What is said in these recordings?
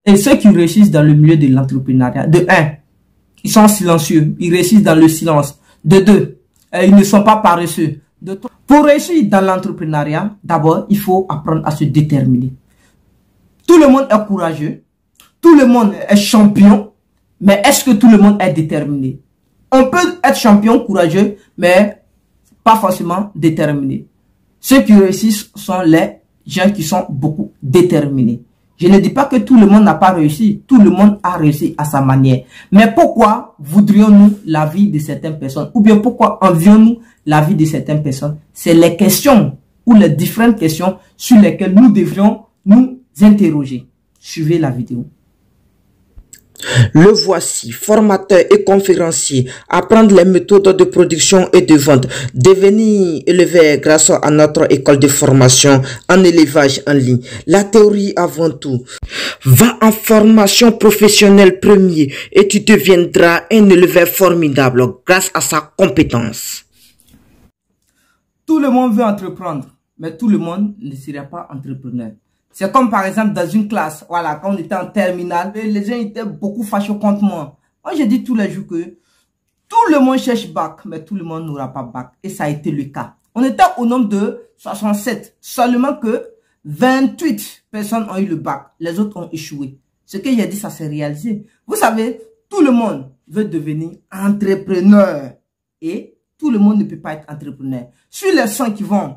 Et ceux qui réussissent dans le milieu de l'entrepreneuriat, de 1, ils sont silencieux, ils réussissent dans le silence. De 2, ils ne sont pas paresseux. De 3, pour réussir dans l'entrepreneuriat, d'abord, il faut apprendre à se déterminer. Tout le monde est courageux, tout le monde est champion, mais est-ce que tout le monde est déterminé? On peut être champion, courageux, mais pas forcément déterminé. Ceux qui réussissent sont les gens qui sont beaucoup déterminés. Je ne dis pas que tout le monde n'a pas réussi. Tout le monde a réussi à sa manière. Mais pourquoi voudrions-nous la vie de certaines personnes? Ou bien pourquoi envions-nous la vie de certaines personnes? C'est les questions ou les différentes questions sur lesquelles nous devrions nous interroger. Suivez la vidéo. Le voici, formateur et conférencier, apprendre les méthodes de production et de vente, devenir éleveur grâce à notre école de formation en élevage en ligne. La théorie avant tout. Va en formation professionnelle premier et tu deviendras un éleveur formidable grâce à sa compétence. Tout le monde veut entreprendre, mais tout le monde ne sera pas entrepreneur. C'est comme par exemple dans une classe, voilà, quand on était en terminale, les gens étaient beaucoup fâchés contre moi. Moi, je dis tous les jours que tout le monde cherche bac, mais tout le monde n'aura pas bac. Et ça a été le cas. On était au nombre de 67, seulement que 28 personnes ont eu le bac. Les autres ont échoué. Ce que j'ai dit, ça s'est réalisé. Vous savez, tout le monde veut devenir entrepreneur. Et tout le monde ne peut pas être entrepreneur. Sur les 100 qui vont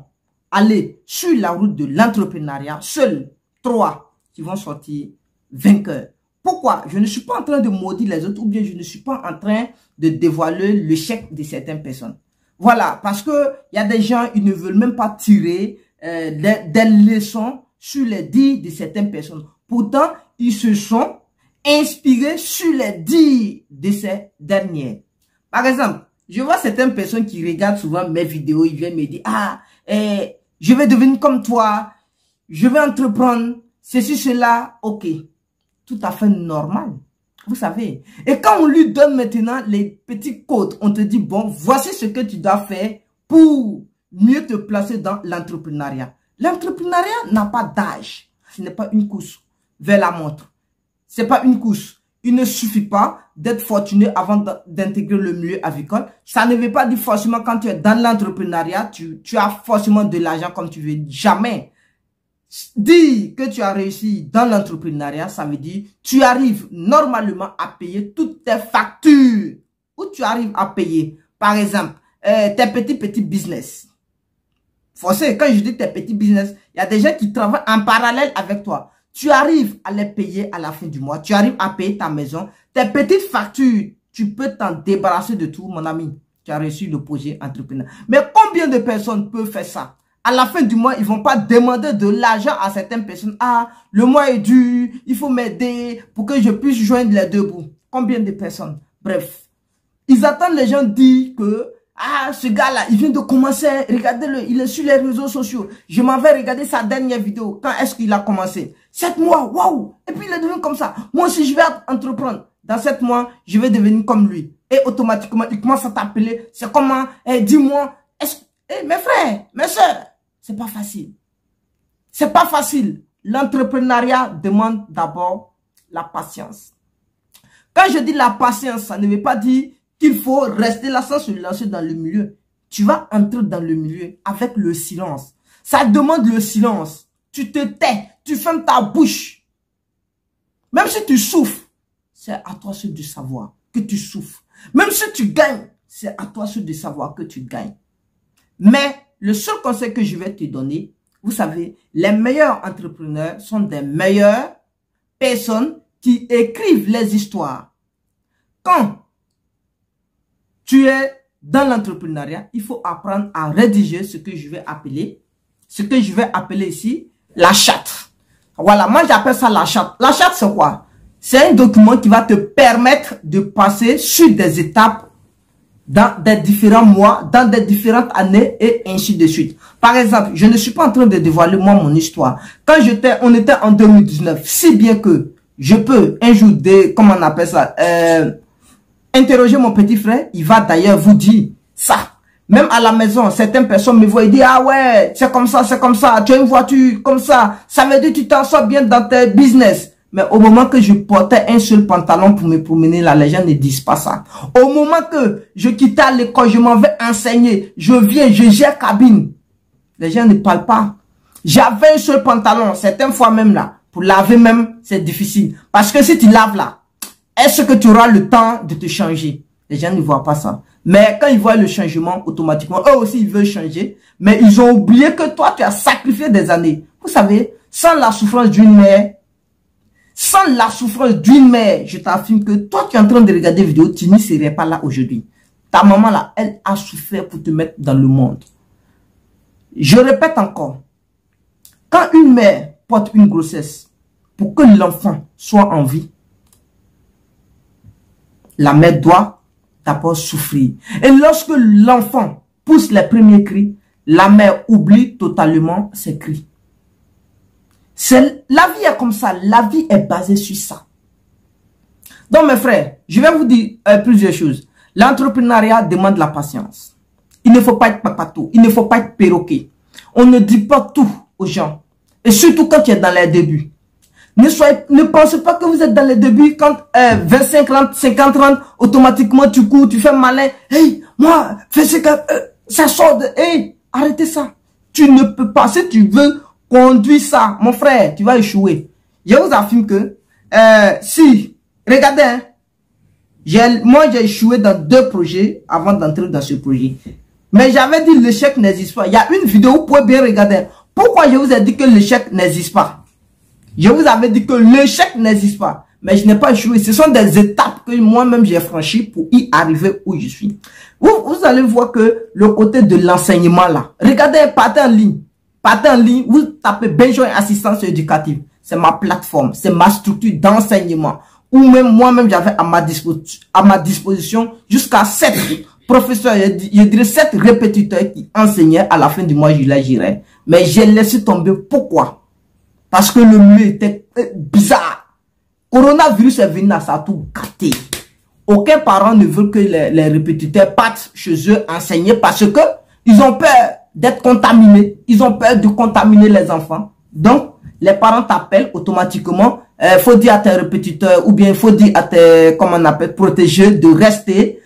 aller sur la route de l'entrepreneuriat, seuls 3 qui vont sortir vainqueurs. Pourquoi? Je ne suis pas en train de maudire les autres ou bien je ne suis pas en train de dévoiler l'échec de certaines personnes. Voilà, parce que il y a des gens, ils ne veulent même pas tirer des leçons sur les dires de certaines personnes. Pourtant, ils se sont inspirés sur les dires de ces dernières. Par exemple, je vois certaines personnes qui regardent souvent mes vidéos, ils viennent me dire, ah, je vais devenir comme toi, je vais entreprendre, ceci, cela, ok. Tout à fait normal, vous savez. Et quand on lui donne maintenant les petits codes, on te dit, bon, voici ce que tu dois faire pour mieux te placer dans l'entrepreneuriat. L'entrepreneuriat n'a pas d'âge. Ce n'est pas une course vers la montre. Ce n'est pas une course. Il ne suffit pas d'être fortuné avant d'intégrer le milieu avicole. Ça ne veut pas dire forcément quand tu es dans l'entrepreneuriat, tu as forcément de l'argent comme tu veux. Jamais. Dire que tu as réussi dans l'entrepreneuriat, ça veut dire tu arrives normalement à payer toutes tes factures. Ou tu arrives à payer, par exemple, tes petits business. Forcément, quand je dis tes petits business, il y a des gens qui travaillent en parallèle avec toi. Tu arrives à les payer à la fin du mois. Tu arrives à payer ta maison. Tes petites factures, tu peux t'en débarrasser de tout, mon ami. Tu as reçu le projet entrepreneur. Mais combien de personnes peuvent faire ça? À la fin du mois, ils ne vont pas demander de l'argent à certaines personnes. Ah, le mois est dur, il faut m'aider pour que je puisse joindre les deux bouts. Combien de personnes? Bref. Ils attendent les gens dire que ah, ce gars-là, il vient de commencer, regardez-le, il est sur les réseaux sociaux. Je m'en vais regarder sa dernière vidéo. Quand est-ce qu'il a commencé? 7 mois, waouh! Et puis il est devenu comme ça. Moi aussi, je vais entreprendre. Dans 7 mois, je vais devenir comme lui. Et automatiquement, il commence à t'appeler. C'est comment? Dis-moi, mes frères, mes soeurs, c'est pas facile. C'est pas facile. L'entrepreneuriat demande d'abord la patience. Quand je dis la patience, ça ne veut pas dire qu'il faut rester là sans se lancer dans le milieu. Tu vas entrer dans le milieu avec le silence. Ça demande le silence. Tu te tais, tu fermes ta bouche. Même si tu souffres, c'est à toi seul de savoir que tu souffres. Même si tu gagnes, c'est à toi seul de savoir que tu gagnes. Mais le seul conseil que je vais te donner, vous savez, les meilleurs entrepreneurs sont des meilleures personnes qui écrivent les histoires. Quand tu es dans l'entrepreneuriat, il faut apprendre à rédiger ce que je vais appeler ici la charte. Voilà, moi j'appelle ça la charte. La charte c'est quoi? C'est un document qui va te permettre de passer sur des étapes dans des différents mois, dans des différentes années et ainsi de suite. Par exemple, je ne suis pas en train de dévoiler moi mon histoire. Quand on était en 2019, si bien que je peux un jour, comment on appelle ça, interroger mon petit frère, il va d'ailleurs vous dire ça. Même à la maison, certaines personnes me voient et disent, ah ouais, c'est comme ça, tu as une voiture comme ça veut dire que tu t'en sors bien dans tes business. Mais au moment que je portais un seul pantalon pour me promener là, les gens ne disent pas ça. Au moment que je quittais à l'école, je m'en vais enseigner, je viens, je gère cabine. Les gens ne parlent pas. J'avais un seul pantalon, certaines fois même là. Pour laver même, c'est difficile. Parce que si tu laves là, est-ce que tu auras le temps de te changer? Les gens ne voient pas ça. Mais quand ils voient le changement, automatiquement, eux aussi, ils veulent changer. Mais ils ont oublié que toi, tu as sacrifié des années. Vous savez, sans la souffrance d'une mère, je t'affirme que toi, tu es en train de regarder vidéo, tu n'y serais pas là aujourd'hui. Ta maman là, elle a souffert pour te mettre dans le monde. Je répète encore. Quand une mère porte une grossesse, pour que l'enfant soit en vie, la mère doit d'abord souffrir. Et lorsque l'enfant pousse les premiers cris, la mère oublie totalement ses cris. La vie est comme ça. La vie est basée sur ça. Donc mes frères, je vais vous dire plusieurs choses. L'entrepreneuriat demande la patience. Il ne faut pas être papato. Il ne faut pas être perroquet. On ne dit pas tout aux gens. Et surtout quand tu es dans les débuts. Ne pensez pas que vous êtes dans les débuts quand 25, 30, 50, 30, automatiquement tu cours, tu fais malin. Hey, moi, fais ce que ça sort de... Hey, arrêtez ça. Tu ne peux pas. Si tu veux conduire ça, mon frère, tu vas échouer. Je vous affirme que regardez, hein, moi j'ai échoué dans 2 projets avant d'entrer dans ce projet. Mais j'avais dit l'échec n'existe pas. Il y a une vidéo, vous pouvez bien regarder. Pourquoi je vous ai dit que l'échec n'existe pas? Je vous avais dit que l'échec n'existe pas. Mais je n'ai pas échoué. Ce sont des étapes que moi-même j'ai franchies pour y arriver où je suis. Vous allez voir que le côté de l'enseignement là. Regardez, partez en ligne. Partez en ligne, vous tapez Benjoy Assistance Éducative. C'est ma plateforme, c'est ma structure d'enseignement. Ou même moi-même j'avais à ma disposition jusqu'à 7 professeurs, je dirais 7 répétiteurs qui enseignaient. À la fin du mois, je les gérais. Mais j'ai laissé tomber. Pourquoi? Parce que le milieu était bizarre. Coronavirus est venu, ça a tout gâté. Aucun parent ne veut que les répétiteurs partent chez eux enseigner parce que ils ont peur d'être contaminés. Ils ont peur de contaminer les enfants. Donc, les parents t'appellent automatiquement. Faut dire à tes répétiteurs ou bien il faut dire à tes, comment on appelle, protégés de rester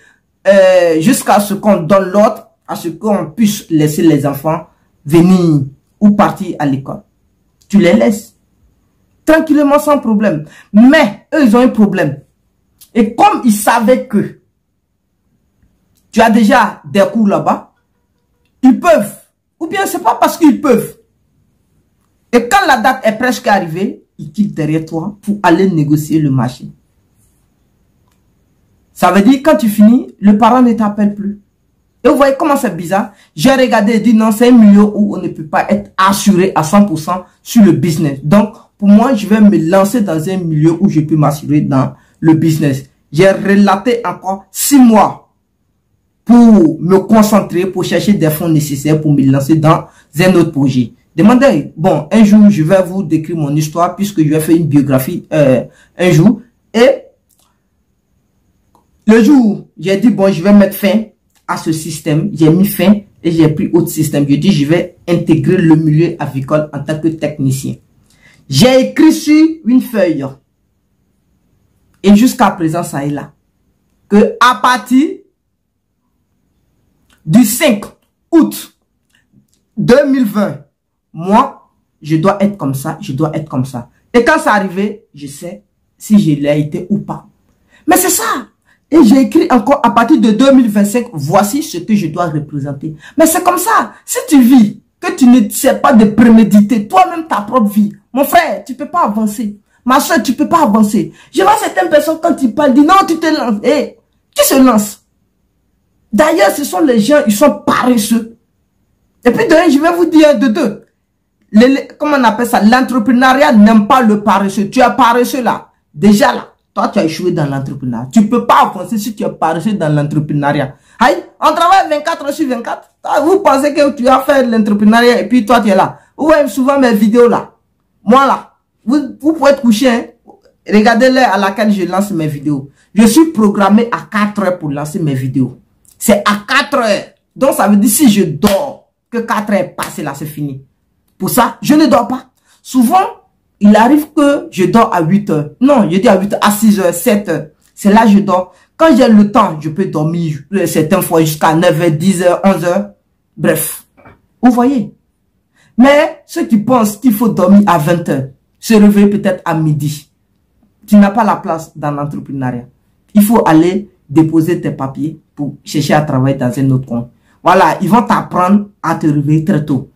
jusqu'à ce qu'on donne l'ordre, à ce qu'on puisse laisser les enfants venir ou partir à l'école. Tu les laisses tranquillement sans problème. Mais eux, ils ont un problème. Et comme ils savaient que tu as déjà des cours là-bas, ils peuvent. Ou bien c'est pas parce qu'ils peuvent. Et quand la date est presque arrivée, ils quittent derrière toi pour aller négocier le marché. Ça veut dire quand tu finis, le parent ne t'appelle plus. Et vous voyez comment c'est bizarre. J'ai regardé et dit non, c'est un milieu où on ne peut pas être assuré à 100% sur le business. Donc, pour moi, je vais me lancer dans un milieu où je peux m'assurer dans le business. J'ai relaté encore 6 mois pour me concentrer, pour chercher des fonds nécessaires pour me lancer dans un autre projet. Demandez, bon, un jour, je vais vous décrire mon histoire puisque je vais faire une biographie un jour. Et le jour, j'ai dit, bon, je vais mettre fin à ce système. J'ai mis fin et j'ai pris autre système. Je dis, je vais intégrer le milieu avicole en tant que technicien. J'ai écrit sur une feuille. Et jusqu'à présent, ça est là. Que à partir du 5 août 2020, moi, je dois être comme ça, je dois être comme ça. Et quand ça arrivé, je sais si je l'ai été ou pas. Mais c'est ça. Et j'ai écrit encore à partir de 2025, voici ce que je dois représenter. Mais c'est comme ça. Si tu vis, que tu ne sais pas de préméditer toi-même ta propre vie, mon frère, tu ne peux pas avancer. Ma soeur, tu ne peux pas avancer. Je vois certaines personnes quand ils parlent, disent non, tu te lances. Hey, qui se lance? D'ailleurs, ce sont les gens, ils sont paresseux. Et puis, je vais vous dire de deux. Comment on appelle ça? L'entrepreneuriat n'aime pas le paresseux. Tu es paresseux là. Déjà là. Toi, tu as échoué dans l'entrepreneuriat. Tu ne peux pas avancer si tu es paresseux dans l'entrepreneuriat. Aïe, on travaille 24 heures sur 24. Vous pensez que tu as fait l'entrepreneuriat et puis toi, tu es là. Vous voyez souvent mes vidéos là. Moi là, vous pouvez être couché. Hein? Regardez l'heure à laquelle je lance mes vidéos. Je suis programmé à 4 heures pour lancer mes vidéos. C'est à 4 heures. Donc, ça veut dire si je dors, que 4 heures passées là, c'est fini. Pour ça, je ne dors pas. Souvent, Il arrive que je dors à 8 heures. Non, je dis à 8 heures, à 6 heures, 7 heures. C'est là que je dors. Quand j'ai le temps, je peux dormir certaines fois jusqu'à 9 heures, 10 heures, 11 heures. Bref, vous voyez. Mais ceux qui pensent qu'il faut dormir à 20 heures, se réveiller peut-être à midi. Tu n'as pas la place dans l'entrepreneuriat. Il faut aller déposer tes papiers pour chercher à travailler dans un autre coin. Voilà, ils vont t'apprendre à te réveiller très tôt.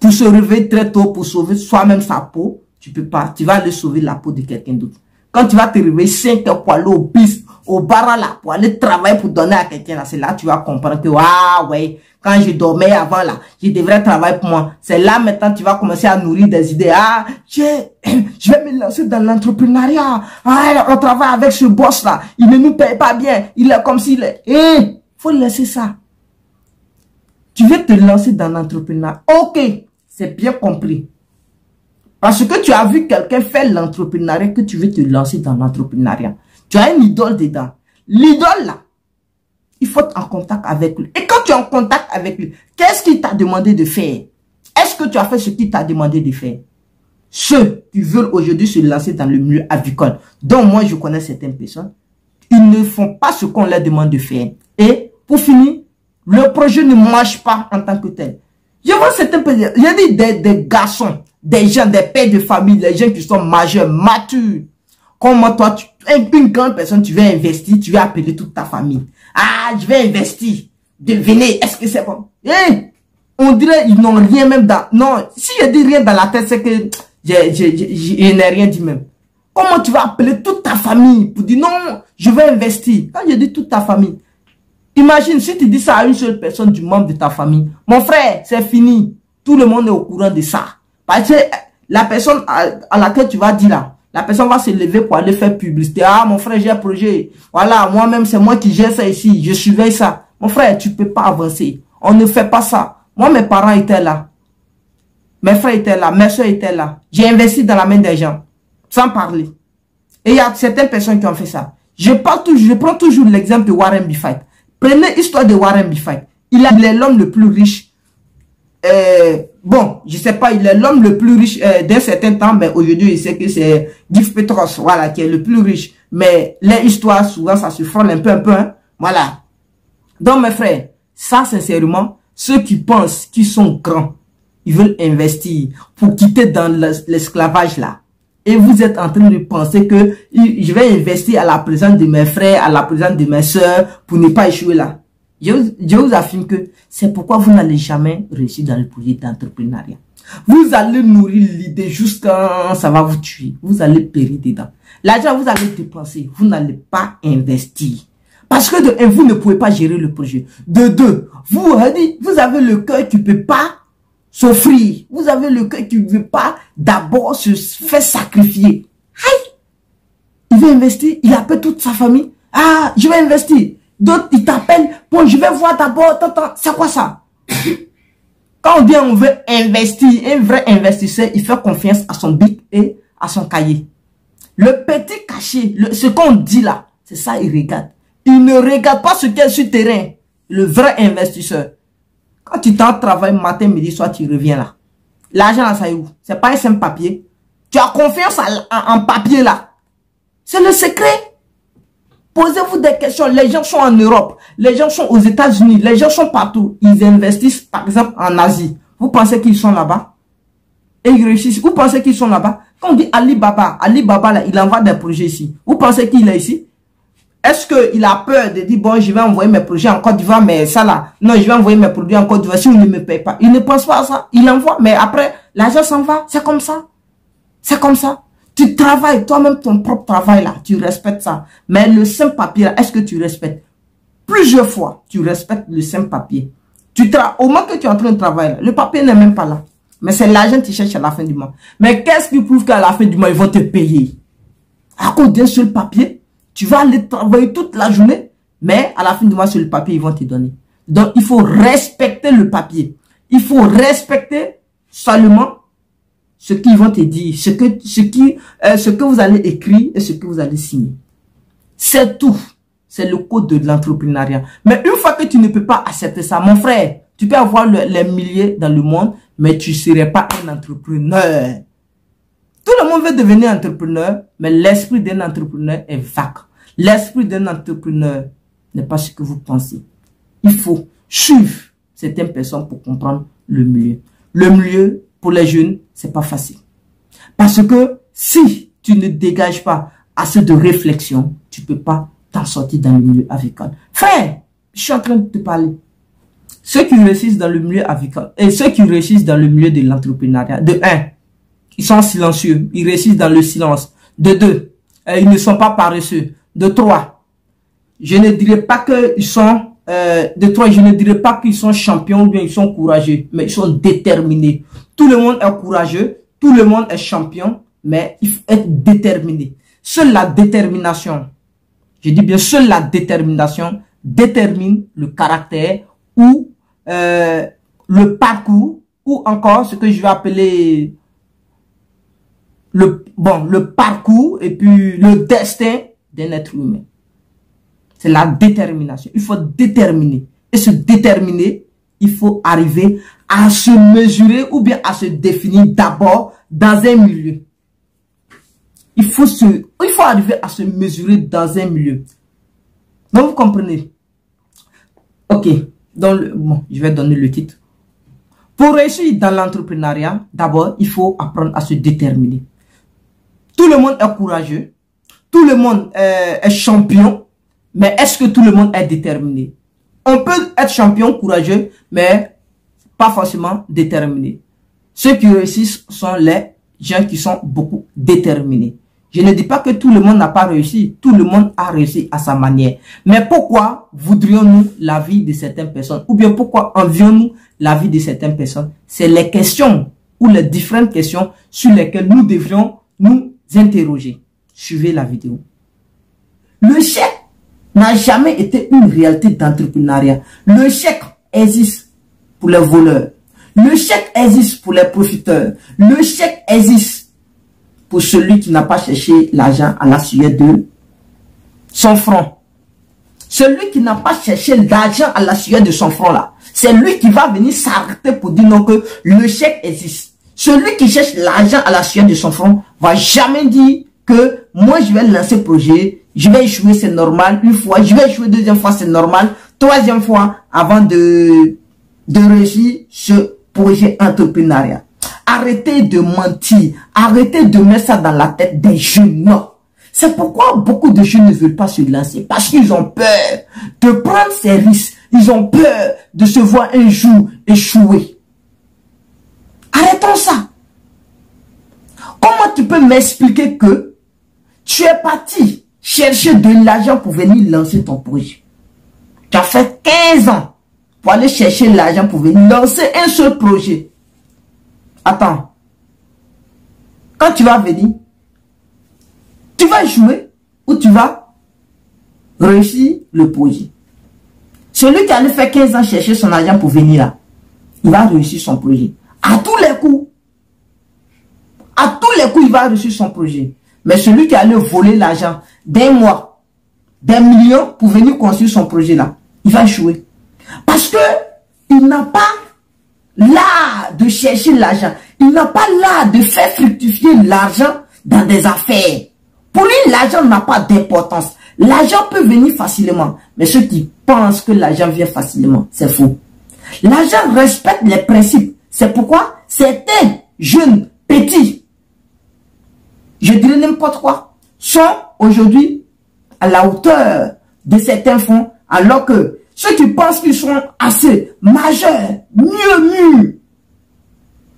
Pour se réveiller très tôt, pour sauver soi-même sa peau, tu peux pas. Tu vas aller sauver la peau de quelqu'un d'autre. Quand tu vas te réveiller 5 heures pour aller au bis, au bar là, pour aller travailler, pour donner à quelqu'un là, c'est là que tu vas comprendre que, ah ouais, quand je dormais avant là, je devrais travailler pour moi. C'est là maintenant tu vas commencer à nourrir des idées. Ah, je vais me lancer dans l'entrepreneuriat. Ah, on travaille avec ce boss là, il ne nous paye pas bien, il est comme s'il est. Faut laisser ça. Tu veux te lancer dans l'entrepreneuriat. Ok, c'est bien compris. Parce que tu as vu quelqu'un faire l'entrepreneuriat, que tu veux te lancer dans l'entrepreneuriat. Tu as une idole dedans. L'idole là, il faut être en contact avec lui. Et quand tu es en contact avec lui, qu'est-ce qu'il t'a demandé de faire? Est-ce que tu as fait ce qu'il t'a demandé de faire? Ceux qui veulent aujourd'hui se lancer dans le milieu avicole, dont moi je connais certaines personnes, ils ne font pas ce qu'on leur demande de faire. Et pour finir, le projet ne marche pas en tant que tel. Je vois certains personnes, il y a des garçons, des gens, des pères de famille, des gens qui sont majeurs, matures. Comment toi, une grande personne, tu veux investir, tu veux appeler toute ta famille. Ah, je vais investir. Devenez, est-ce que c'est bon? On dirait ils n'ont rien même dans... Non, si je dis rien dans la tête, c'est que je n'ai rien dit même. Comment tu vas appeler toute ta famille pour dire non, je vais investir? Quand je dis toute ta famille, imagine si tu dis ça à une seule personne du membre de ta famille. Mon frère, c'est fini. Tout le monde est au courant de ça. Parce que la personne à laquelle tu vas dire là, la personne va se lever pour aller faire publicité. Ah, mon frère, j'ai un projet. Voilà, moi-même, c'est moi qui gère ça ici. Je surveille ça. Mon frère, tu ne peux pas avancer. On ne fait pas ça. Moi, mes parents étaient là. Mes frères étaient là. Mes soeurs étaient là. J'ai investi dans la main des gens. Sans parler. Et il y a certaines personnes qui ont fait ça. Je prends toujours l'exemple de Warren Buffett. Prenez l'histoire de Warren Buffett. Il est l'homme le plus riche. Bon, je sais pas, il est l'homme le plus riche d'un certain temps, mais aujourd'hui, il sait que c'est Jeff Bezos, voilà, qui est le plus riche. Mais les histoires, souvent, ça se frôle un peu, hein. Voilà. Donc, mes frères, ça, sincèrement, ceux qui pensent qu'ils sont grands, ils veulent investir pour quitter dans l'esclavage, là. Et vous êtes en train de penser que je vais investir à la présence de mes frères, à la présence de mes soeurs, pour ne pas échouer là. Je vous affirme que c'est pourquoi vous n'allez jamais réussir dans le projet d'entrepreneuriat. Vous allez nourrir l'idée jusqu'à ça va vous tuer. Vous allez périr dedans. L'argent, vous allez dépenser. Vous n'allez pas investir. Parce que de un, vous ne pouvez pas gérer le projet. De deux, vous avez le cœur qui ne peut pas s'offrir. Vous avez le cœur qui ne veut pas d'abord se faire sacrifier. Aïe! Il veut investir, il appelle toute sa famille. Ah, je vais investir. D'autres, ils t'appellent. Bon, je vais voir d'abord. C'est quoi ça? Quand on dit on veut investir, un vrai investisseur, il fait confiance à son bic et à son cahier. Le petit cachet, ce qu'on dit là, c'est ça, il regarde. Il ne regarde pas ce qu'il y a sur le terrain. Le vrai investisseur. Quand tu t'en travailles matin, midi, soir, tu reviens là. L'argent là, ça est où? C'est pas un simple papier. Tu as confiance en papier là. C'est le secret. Posez-vous des questions. Les gens sont en Europe. Les gens sont aux États-Unis. Les gens sont partout. Ils investissent, par exemple, en Asie. Vous pensez qu'ils sont là-bas? Et ils réussissent. Vous pensez qu'ils sont là-bas? Quand on dit Alibaba, là, il envoie des projets ici. Vous pensez qu'il est ici? Est-ce qu'il a peur de dire, bon, je vais envoyer mes projets en Côte d'Ivoire, mais ça là, non, je vais envoyer mes produits en Côte d'Ivoire si on ne me paye pas. Il ne pense pas à ça. Il envoie, mais après, l'argent s'en va. C'est comme ça. C'est comme ça. Tu travailles toi-même ton propre travail là, tu respectes ça. Mais le simple papier là, est-ce que tu respectes? Plusieurs fois, tu respectes le simple papier. Au moment que tu es en train de travailler, là, le papier n'est même pas là. Mais c'est l'argent que tu cherches à la fin du mois. Mais qu'est-ce qui prouve qu'à la fin du mois, ils vont te payer? À cause d'un seul papier, tu vas aller travailler toute la journée, mais à la fin du mois, sur le papier, ils vont te donner. Donc, il faut respecter le papier. Il faut respecter seulement ce qu'ils vont te dire, ce que vous allez écrire et ce que vous allez signer. C'est tout. C'est le code de l'entrepreneuriat. Mais une fois que tu ne peux pas accepter ça, mon frère, tu peux avoir les milliers dans le monde, mais tu ne serais pas un entrepreneur. Tout le monde veut devenir entrepreneur, mais l'esprit d'un entrepreneur est vague. L'esprit d'un entrepreneur n'est pas ce que vous pensez. Il faut suivre certaines personnes pour comprendre le milieu. Le milieu, pour les jeunes, c'est pas facile. Parce que si tu ne dégages pas assez de réflexion, tu peux pas t'en sortir dans le milieu agricole. Frère, je suis en train de te parler. Ceux qui réussissent dans le milieu agricole et ceux qui réussissent dans le milieu de l'entrepreneuriat, de 1, ils sont silencieux, ils réussissent dans le silence. De 2, ils ne sont pas paresseux. De 3, je ne dirais pas qu'ils sont je ne dirais pas qu'ils sont champions ou bien ils sont courageux, mais ils sont déterminés. Tout le monde est courageux, tout le monde est champion, mais il faut être déterminé. Seule la détermination, je dis bien seule la détermination détermine le caractère ou le parcours ou encore ce que je vais appeler le parcours et puis le destin d'un être humain. C'est la détermination. Il faut déterminer. Et se déterminer, il faut arriver à se mesurer ou bien à se définir d'abord dans un milieu. Il faut arriver à se mesurer dans un milieu. Donc, vous comprenez? Ok. Je vais donner le titre. Pour réussir dans l'entrepreneuriat, d'abord, il faut apprendre à se déterminer. Tout le monde est courageux. Tout le monde est champion. Mais est-ce que tout le monde est déterminé? On peut être champion, courageux, mais pas forcément déterminé. Ceux qui réussissent sont les gens qui sont beaucoup déterminés. Je ne dis pas que tout le monde n'a pas réussi. Tout le monde a réussi à sa manière. Mais pourquoi voudrions-nous la vie de certaines personnes? Ou bien pourquoi envions-nous la vie de certaines personnes? C'est les questions ou les différentes questions sur lesquelles nous devrions nous interroger. Suivez la vidéo. Le chèque n'a jamais été une réalité d'entrepreneuriat. Le chèque existe pour les voleurs. Le chèque existe pour les profiteurs. Le chèque existe pour celui qui n'a pas cherché l'argent à la sueur de son front. Celui qui n'a pas cherché l'argent à la sueur de son front là, c'est lui qui va venir s'arrêter pour dire non que le chèque existe. Celui qui cherche l'argent à la sueur de son front va jamais dire que moi je vais lancer le projet, je vais échouer, c'est normal, une fois, je vais échouer deuxième fois, c'est normal, troisième fois avant de réussir ce projet entrepreneurial. Arrêtez de mentir, arrêtez de mettre ça dans la tête des jeunes. Non. C'est pourquoi beaucoup de jeunes ne veulent pas se lancer, parce qu'ils ont peur de prendre ces risques, ils ont peur de se voir un jour échouer. Arrêtons ça. Comment tu peux m'expliquer que tu es parti chercher de l'argent pour venir lancer ton projet? Tu as fait 15 ans pour aller chercher l'argent pour venir lancer un seul projet. Attends. Quand tu vas venir, tu vas jouer ou tu vas réussir le projet. Celui qui allait faire 15 ans chercher son argent pour venir là, il va réussir son projet. À tous les coups. À tous les coups, il va réussir son projet. Mais celui qui allait voler l'argent d'un mois, d'un million pour venir construire son projet là, il va échouer. Parce que il n'a pas l'art de chercher l'argent. Il n'a pas l'art de faire fructifier l'argent dans des affaires. Pour lui, l'argent n'a pas d'importance. L'argent peut venir facilement. Mais ceux qui pensent que l'argent vient facilement, c'est faux. L'argent respecte les principes. C'est pourquoi certains jeunes petits, je dirais n'importe quoi, sont aujourd'hui à la hauteur de certains fonds, alors que ceux qui pensent qu'ils sont assez majeurs, mûrs,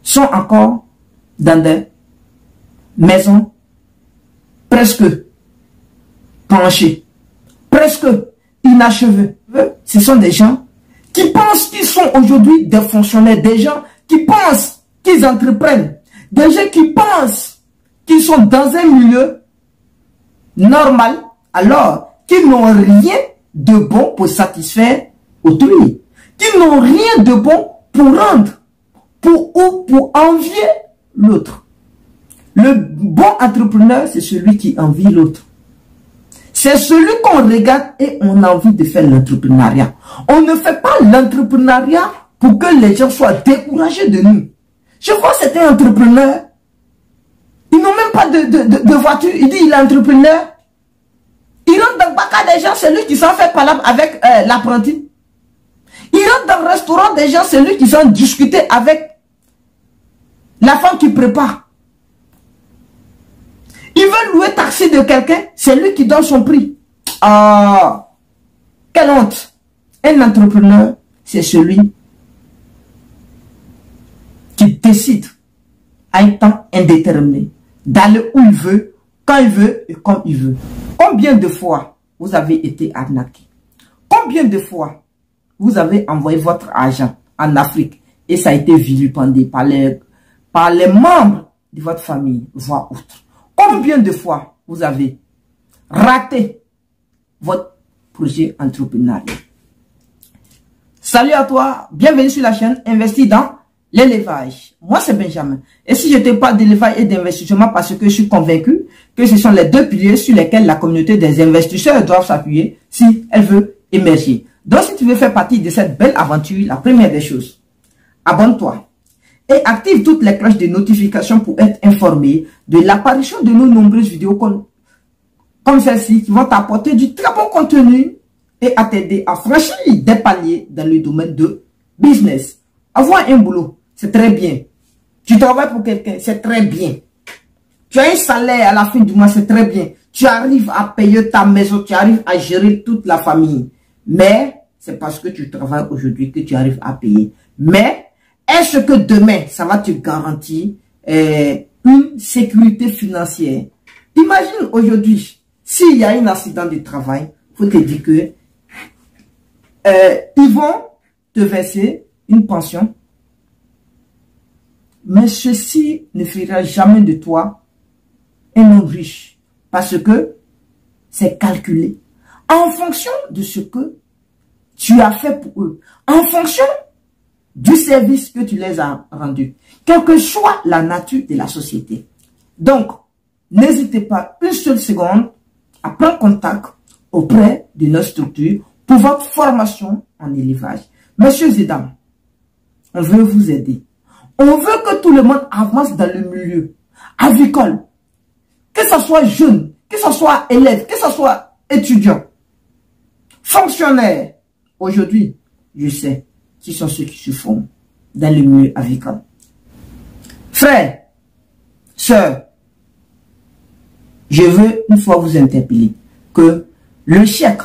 sont encore dans des maisons presque penchées, presque inachevées. Ce sont des gens qui pensent qu'ils sont aujourd'hui des fonctionnaires, des gens qui pensent qu'ils entreprennent, des gens qui pensent qu'ils sont dans un milieu normal, alors qu'ils n'ont rien de bon pour satisfaire autrui, qu'ils n'ont rien de bon pour rendre, pour envier l'autre. Le bon entrepreneur, c'est celui qui envie l'autre. C'est celui qu'on regarde et on a envie de faire l'entrepreneuriat. On ne fait pas l'entrepreneuriat pour que les gens soient découragés de nous. Je vois certains entrepreneurs Ils n'ont même pas de voiture. Il dit il est entrepreneur. Il rentre dans le bac des gens, c'est lui qui s'en fait parler avec l'apprenti. Il rentre dans le restaurant des gens, c'est lui qui s'en discuter avec la femme qui prépare. Il veut louer taxi de quelqu'un, c'est lui qui donne son prix. Ah, quelle honte. Un entrepreneur, c'est celui qui décide à un temps indéterminé d'aller où il veut, quand il veut et comme il veut. Combien de fois vous avez été arnaqué? Combien de fois vous avez envoyé votre argent en Afrique et ça a été vilipendé par les membres de votre famille, voire autres? Combien de fois vous avez raté votre projet entrepreneurial? Salut à toi, bienvenue sur la chaîne Investis dans l'élevage. Moi c'est Benjamin. Et si je te parle d'élevage et d'investissement, parce que je suis convaincu que ce sont les deux piliers sur lesquels la communauté des investisseurs doivent s'appuyer si elle veut émerger. Donc si tu veux faire partie de cette belle aventure, la première des choses, abonne-toi et active toutes les cloches de notification pour être informé de l'apparition de nos nombreuses vidéos comme celle-ci qui vont t'apporter du très bon contenu et à t'aider à franchir des paliers dans le domaine de business. Avoir un boulot, c'est très bien. Tu travailles pour quelqu'un, c'est très bien. Tu as un salaire à la fin du mois, c'est très bien. Tu arrives à payer ta maison, tu arrives à gérer toute la famille. Mais c'est parce que tu travailles aujourd'hui que tu arrives à payer. Mais est-ce que demain, ça va te garantir une sécurité financière? Imagine aujourd'hui, s'il y a un accident de travail, il faut te dire que ils vont te verser une pension. Mais ceci ne fera jamais de toi un homme riche. Parce que c'est calculé en fonction de ce que tu as fait pour eux. En fonction du service que tu les as rendus. Quelle que soit la nature de la société. Donc, n'hésitez pas une seule seconde à prendre contact auprès de notre structure pour votre formation en élevage. Messieurs et dames, on veut vous aider. On veut que tout le monde avance dans le milieu avicole. Que ce soit jeune, que ce soit élève, que ce soit étudiant, fonctionnaire. Aujourd'hui, je sais qui sont ceux qui se font dans le milieu avicole. Frères, sœurs, je veux une fois vous interpeller que le chèque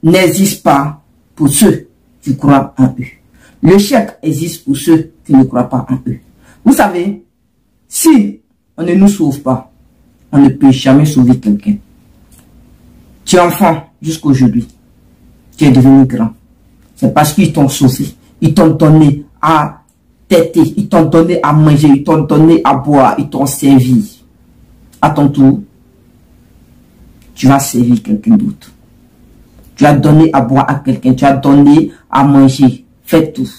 n'existe pas pour ceux qui croient en eux. Le chèque existe pour ceux qui ne croient pas en eux. Vous savez, si on ne nous sauve pas, on ne peut jamais sauver quelqu'un. Tu es enfant jusqu'aujourd'hui. Tu es devenu grand. C'est parce qu'ils t'ont sauvé. Ils t'ont donné à téter. Ils t'ont donné à manger. Ils t'ont donné à boire. Ils t'ont servi. À ton tour, tu vas servir quelqu'un d'autre. Tu as donné à boire à quelqu'un. Tu as donné à manger. Faites tout.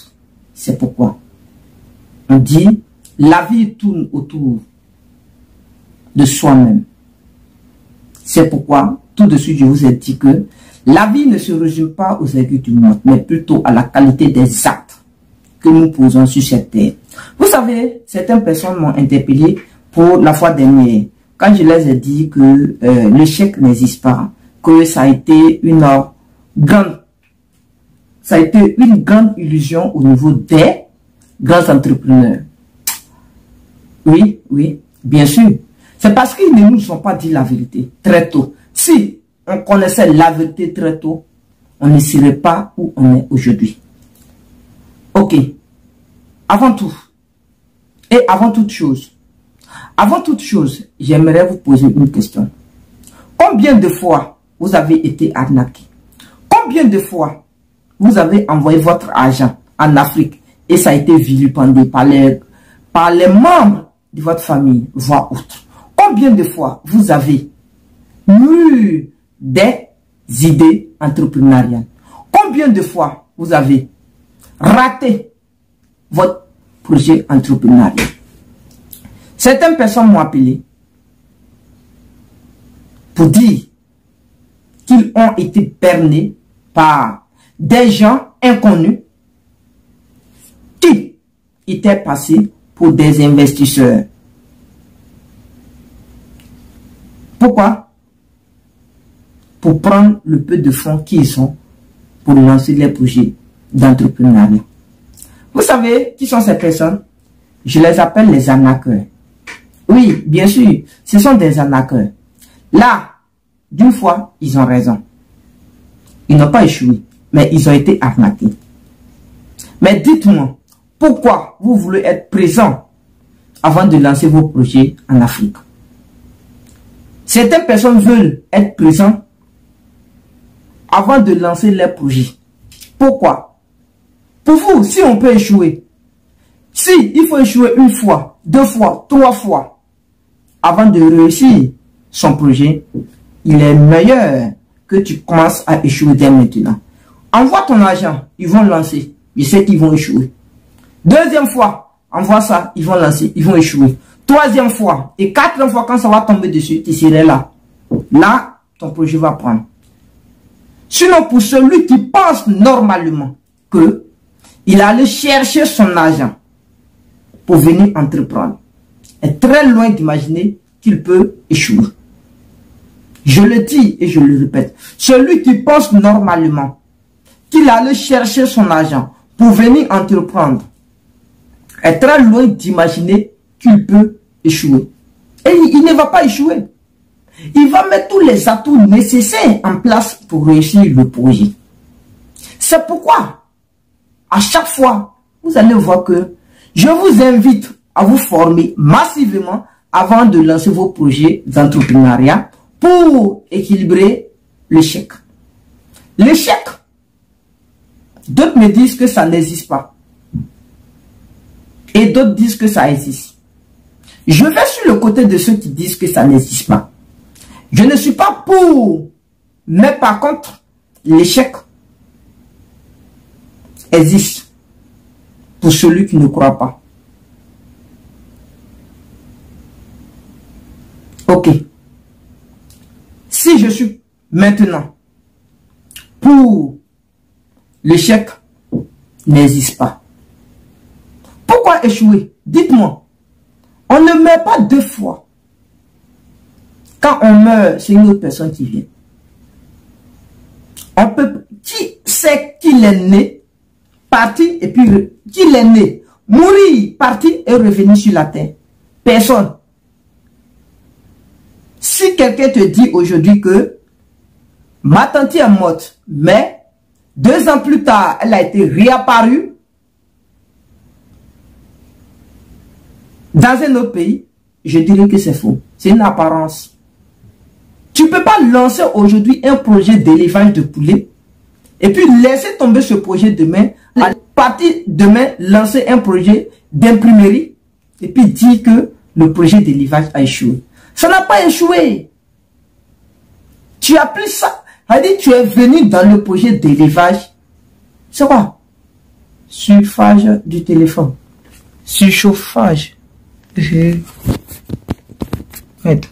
C'est pourquoi on dit la vie tourne autour de soi-même. C'est pourquoi tout de suite je vous ai dit que la vie ne se résume pas aux aiguilles du monde, mais plutôt à la qualité des actes que nous posons sur cette terre. Vous savez, certaines personnes m'ont interpellé pour la fois dernière, quand je les ai dit que le chèque n'existe pas, que ça a été une grande illusion au niveau des grands entrepreneurs. Oui, oui, bien sûr. C'est parce qu'ils ne nous ont pas dit la vérité très tôt. Si on connaissait la vérité très tôt, on ne serait pas où on est aujourd'hui. Ok. Avant tout, et avant toute chose, j'aimerais vous poser une question. Combien de fois vous avez été arnaqué? Combien de fois vous avez envoyé votre argent en Afrique et ça a été vilipendé par les membres de votre famille, voire autres? Combien de fois vous avez eu des idées entrepreneuriales? Combien de fois vous avez raté votre projet entrepreneurial? Certaines personnes m'ont appelé pour dire qu'ils ont été bernés par des gens inconnus qui étaient passés pour des investisseurs. Pourquoi? Pour prendre le peu de fonds qu'ils ont pour lancer les projets d'entrepreneuriat. Vous savez qui sont ces personnes? Je les appelle les arnaqueurs. Oui, bien sûr, ce sont des arnaqueurs. Là, d'une fois, ils ont raison. Ils n'ont pas échoué, mais ils ont été arnaqués. Mais dites-moi, pourquoi vous voulez être présent avant de lancer vos projets en Afrique? Certaines personnes veulent être présentes avant de lancer leurs projets. Pourquoi? Pour vous, si on peut échouer, si il faut échouer une fois, 2 fois, 3 fois, avant de réussir son projet, il est meilleur que tu commences à échouer dès maintenant. Envoie ton argent, ils vont lancer. Je sais qu'ils vont échouer. 2e fois, envoie ça, ils vont lancer, ils vont échouer. 3e fois et 4e fois, quand ça va tomber dessus, tu serais là. Là, ton projet va prendre. Sinon, pour celui qui pense normalement que il allait chercher son argent pour venir entreprendre, est très loin d'imaginer qu'il peut échouer. Je le dis et je le répète. Celui qui pense normalement qu'il allait chercher son argent pour venir entreprendre est très loin d'imaginer qu'il peut échouer. Et il ne va pas échouer. Il va mettre tous les atouts nécessaires en place pour réussir le projet. C'est pourquoi, à chaque fois, vous allez voir que je vous invite à vous former massivement avant de lancer vos projets d'entrepreneuriat pour équilibrer l'échec. L'échec, d'autres me disent que ça n'existe pas. Et d'autres disent que ça existe. Je vais sur le côté de ceux qui disent que ça n'existe pas. Je ne suis pas pour, mais par contre, l'échec existe pour celui qui ne croit pas. Ok. Si je suis maintenant pour l'échec n'existe pas. Pourquoi échouer? Dites-moi. On ne meurt pas 2 fois. Quand on meurt, c'est une autre personne qui vient. On peut, qui sait qu'il est né, parti et puis qu'il est né, mourir, parti et revenir sur la terre? Personne. Si quelqu'un te dit aujourd'hui que ma tante est morte, mais 2 ans plus tard, elle a été réapparue dans un autre pays, je dirais que c'est faux. C'est une apparence. Tu ne peux pas lancer aujourd'hui un projet d'élevage de poulet et puis laisser tomber ce projet demain, partir demain, lancer un projet d'imprimerie et puis dire que le projet d'élevage a échoué. Ça n'a pas échoué. Tu as pris ça. C'est-à-dire, tu es venu dans le projet d'élevage. C'est quoi? Surchauffage du téléphone. Surchauffage. Arrête.